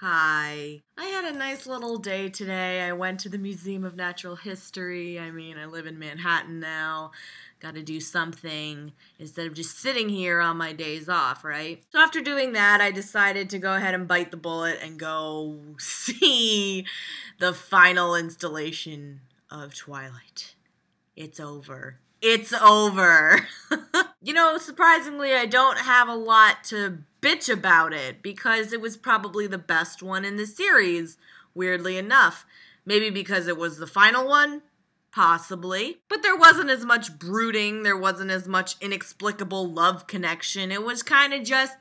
Hi. I had a nice little day today. I went to the Museum of Natural History. I live in Manhattan now. Gotta do something instead of just sitting here on my days off, right? So after doing that, I decided to go ahead and bite the bullet and go see the final installation of Twilight. It's over. It's over. Surprisingly, I don't have a lot to bitch about it because it was probably the best one in the series, weirdly enough. Maybe because it was the final one? Possibly. But there wasn't as much brooding, there wasn't as much inexplicable love connection. It was kind of just,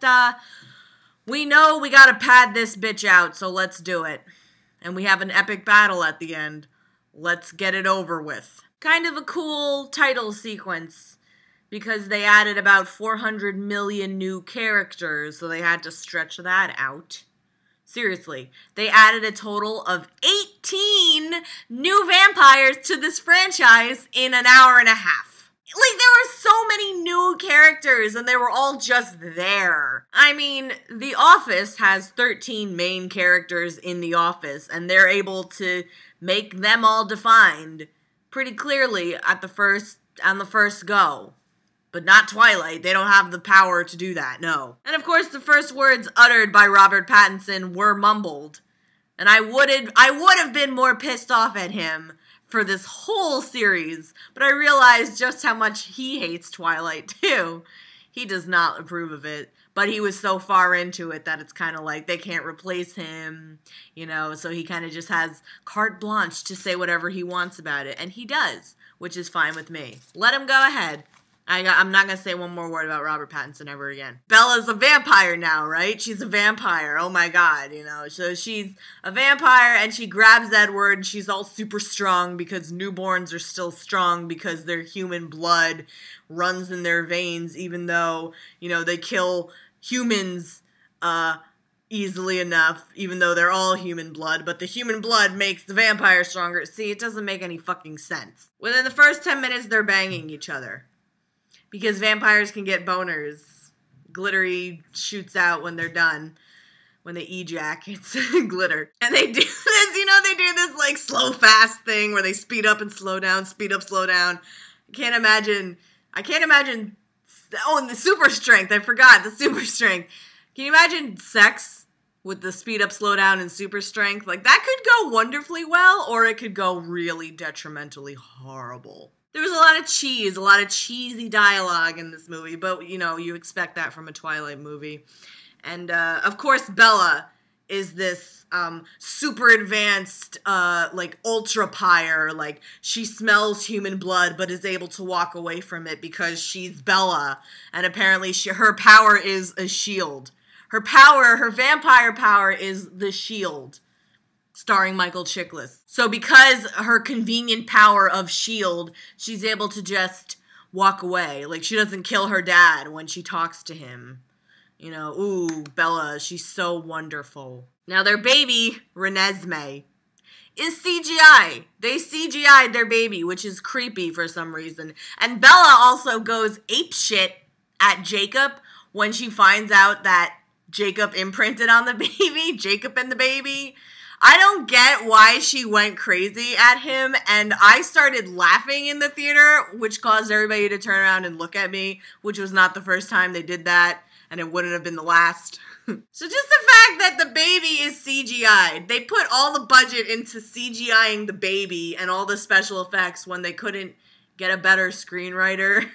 we know we gotta pad this bitch out, so let's do it. And we have an epic battle at the end. Let's get it over with. Kind of a cool title sequence because they added about 400 million new characters, so they had to stretch that out. Seriously, they added a total of 18 new vampires to this franchise in an hour and a half. Like, there were so many new characters, and they were all just there. The Office has 13 main characters in The Office, and they're able to make them all defined pretty clearly on the first go. But not Twilight. They don't have the power to do that, no. And of course, the first words uttered by Robert Pattinson were mumbled. And I would have been more pissed off at him for this whole series, but I realized just how much he hates Twilight, too. He does not approve of it, but he was so far into it that it's kind of like they can't replace him, so he kind of just has carte blanche to say whatever he wants about it, and he does, which is fine with me. Let him go ahead. I'm not going to say one more word about Robert Pattinson ever again. Bella's a vampire now, right? She's a vampire. Oh my god, So she's a vampire and she grabs Edward and she's all super strong because newborns are still strong because their human blood runs in their veins even though, they kill humans easily enough, even though they're all human blood, but the human blood makes the vampire stronger. See, it doesn't make any fucking sense. Within the first 10 minutes, they're banging each other. Because vampires can get boners. Glittery shoots out when they're done. When they ejac, it's glitter. And they do this, they do this like slow fast thing where they speed up and slow down, speed up, slow down. I can't imagine. Oh, and the super strength. I forgot the super strength. Can you imagine sex with the speed up, slow down, and super strength? Like, that could go wonderfully well, or it could go really detrimentally horrible. There was a lot of cheesy dialogue in this movie, but, you expect that from a Twilight movie. And, of course, Bella is this, super advanced, ultra pyre. Like, she smells human blood, but is able to walk away from it because she's Bella. And apparently her power is a shield. Her vampire power is the shield. Starring Michael Chiklis. So because her convenient power of shield, she's able to just walk away. Like, she doesn't kill her dad when she talks to him. Ooh, Bella, she's so wonderful. Now, their baby, Renesmee, is CGI. They CGI'd their baby, which is creepy for some reason. And Bella also goes apeshit at Jacob when she finds out that Jacob imprinted on the baby. Jacob and the baby. I don't get why she went crazy at him, and I started laughing in the theater, which caused everybody to turn around and look at me, which was not the first time they did that, and it wouldn't have been the last. So just the fact that the baby is CGI'd, they put all the budget into CGIing the baby and all the special effects when they couldn't get a better screenwriter.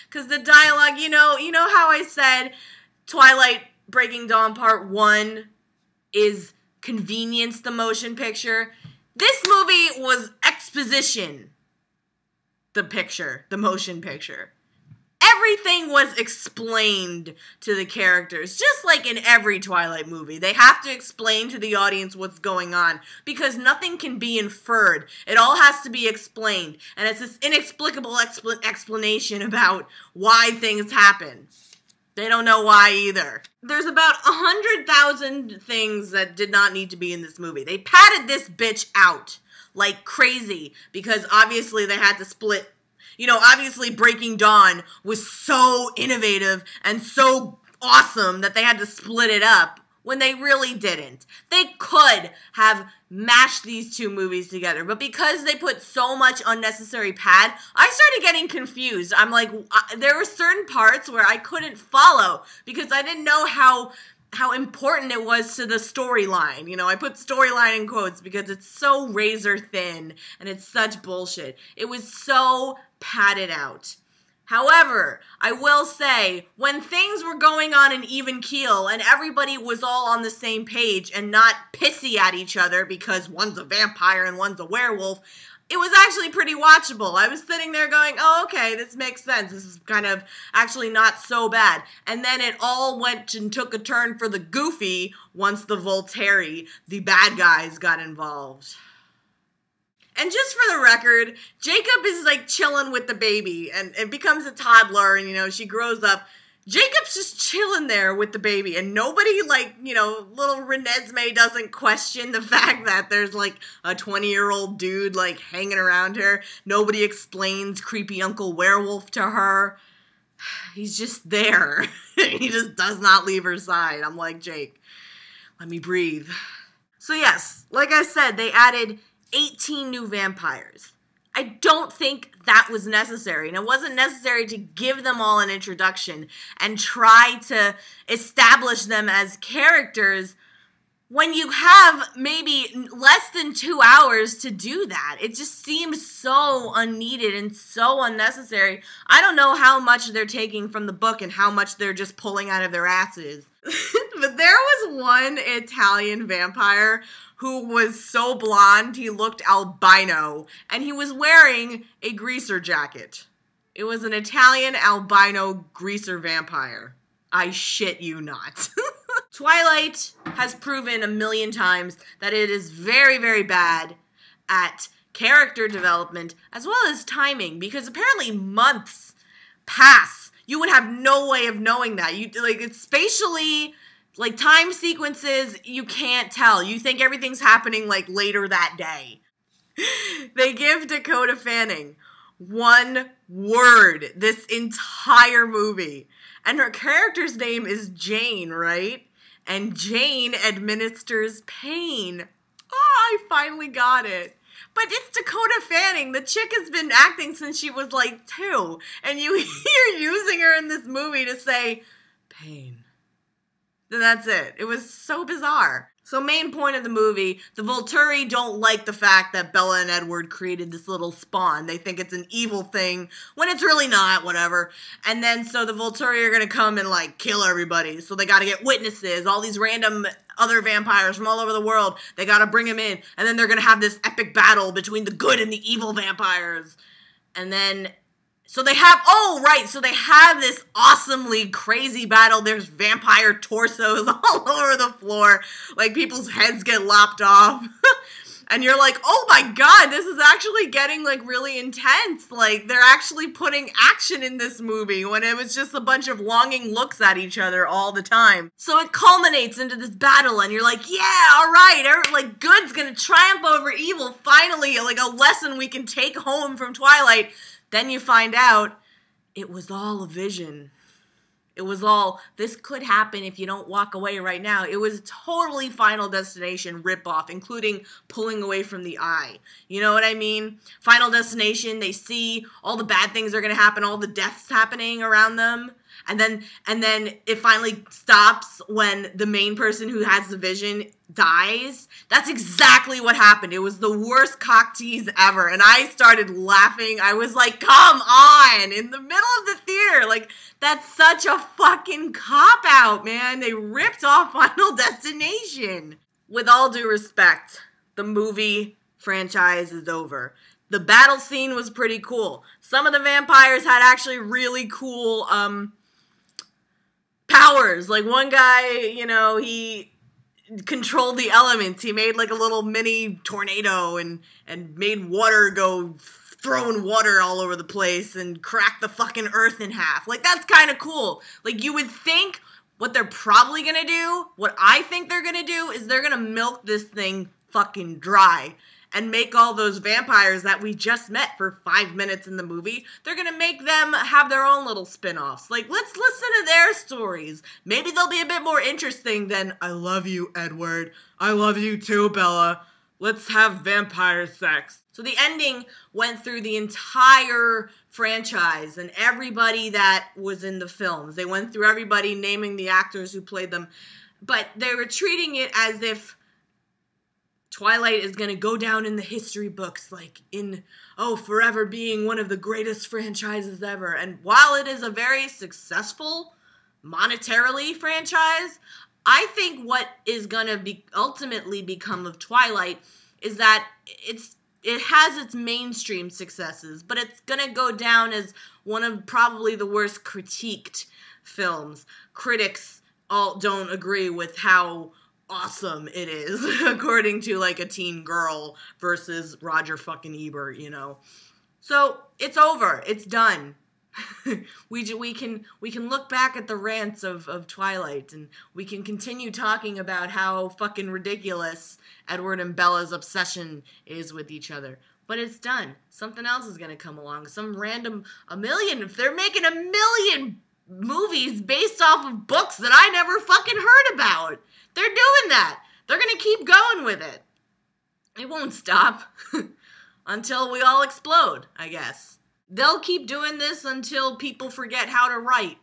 Because the dialogue, you know how I said Twilight Breaking Dawn Part 1 is Convenience the motion picture. This movie was exposition. The motion picture. Everything was explained to the characters, just like in every Twilight movie. They have to explain to the audience what's going on, because nothing can be inferred. It all has to be explained, and it's this inexplicable explanation about why things happen. They don't know why either. There's about 100,000 things that did not need to be in this movie. They padded this bitch out like crazy because obviously they had to split. Obviously Breaking Dawn was so innovative and so awesome that they had to split it up when they really didn't. They could have mashed these two movies together, but because they put so much unnecessary pad, I started getting confused. I'm like, there were certain parts where I couldn't follow because I didn't know how important it was to the storyline. You know, I put storyline in quotes because it's so razor thin and it's such bullshit. It was so padded out. However, I will say, when things were going on an even keel and everybody was all on the same page and not pissy at each other because one's a vampire and one's a werewolf, it was actually pretty watchable. I was sitting there going, oh, okay, this makes sense. This is kind of actually not so bad. And then it all went and took a turn for the goofy once the Volturi, the bad guys, got involved. And just for the record, Jacob is like chilling with the baby and it becomes a toddler and, you know, she grows up. Jacob's just chilling there with the baby and nobody, like, you know, little Renesmee doesn't question the fact that there's like a 20-year-old dude like hanging around her. Nobody explains creepy Uncle Werewolf to her. He's just there. He just does not leave her side. I'm like, Jake, let me breathe. So yes, like I said, they added 18 new vampires. I don't think that was necessary, and it wasn't necessary to give them all an introduction and try to establish them as characters when you have maybe less than 2 hours to do that. It just seems so unneeded and so unnecessary. I don't know how much they're taking from the book and how much they're just pulling out of their asses. But there was one Italian vampire who was so blonde he looked albino, and he was wearing a greaser jacket. It was an Italian albino greaser vampire. I shit you not. Twilight has proven a million times that it is very, very bad at character development as well as timing, because apparently months pass. You would have no way of knowing that. It's spatially, like, time sequences, you can't tell. You think everything's happening, like, later that day. They give Dakota Fanning one word this entire movie. And her character's name is Jane, right? And Jane administers pain. Oh, I finally got it. But it's Dakota Fanning. The chick has been acting since she was, like, 2. And you're using her in this movie to say, pain. And that's it. It was so bizarre. So main point of the movie, the Volturi don't like the fact that Bella and Edward created this little spawn. They think it's an evil thing when it's really not, whatever. And then so the Volturi are going to come and like kill everybody. So they got to get witnesses, all these random other vampires from all over the world. They got to bring them in. And then they're going to have this epic battle between the good and the evil vampires. And then so they have this awesomely crazy battle. There's vampire torsos all over the floor. Like, people's heads get lopped off. And you're like, oh my god, this is actually getting, like, really intense. Like, they're actually putting action in this movie when it was just a bunch of longing looks at each other all the time. So it culminates into this battle, and you're like, yeah, alright, like, good's gonna triumph over evil. Finally, like, a lesson we can take home from Twilight. Then you find out it was all a vision. It was all, this could happen if you don't walk away right now. It was totally Final Destination ripoff, including pulling away from the eye. You know what I mean? Final Destination, they see all the bad things are going to happen, all the deaths happening around them. And then it finally stops when the main person who has the vision dies. That's exactly what happened. It was the worst cock tease ever. And I started laughing. I was like, come on, in the middle of the theater. Like, that's such a fucking cop-out, man. They ripped off Final Destination. With all due respect, the movie franchise is over. The battle scene was pretty cool. Some of the vampires had actually really cool, powers. Like, one guy, you know, he controlled the elements. He made like a little mini tornado and made water go, throwing water all over the place and cracked the fucking earth in half. Like, that's kind of cool. Like, you would think what they're probably gonna do, what I think they're gonna do, is they're gonna milk this thing fucking dry and make all those vampires that we just met for 5 minutes in the movie, they're gonna make them have their own little spin-offs. Like, let's listen to their stories. Maybe they'll be a bit more interesting than, I love you, Edward. I love you too, Bella. Let's have vampire sex. So the ending went through the entire franchise and everybody that was in the films. They went through everybody, naming the actors who played them. But they were treating it as if Twilight is going to go down in the history books, like in, forever being one of the greatest franchises ever. And while it is a very successful, monetarily franchise, I think what is going to be ultimately become of Twilight is that it has its mainstream successes, but it's going to go down as one of probably the worst critiqued films. Critics all don't agree with how awesome it is, according to like a teen girl versus Roger fucking Ebert, you know. So it's over. It's done. we can look back at the rants of Twilight, and we can continue talking about how fucking ridiculous Edward and Bella's obsession is with each other. But it's done. Something else is gonna come along. If they're making 1,000,000 movies based off of books that I never fucking heard about. They're doing that. They're gonna keep going with it. It won't stop until we all explode, I guess. They'll keep doing this until people forget how to write,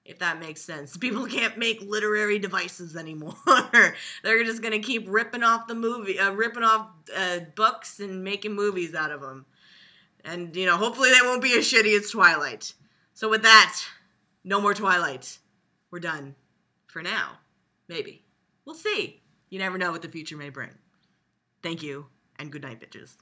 if that makes sense. People can't make literary devices anymore. They're just gonna keep ripping off books and making movies out of them. And, hopefully they won't be as shitty as Twilight. So with that, no more Twilight. We're done. For now. Maybe. We'll see. You never know what the future may bring. Thank you, and good night, bitches.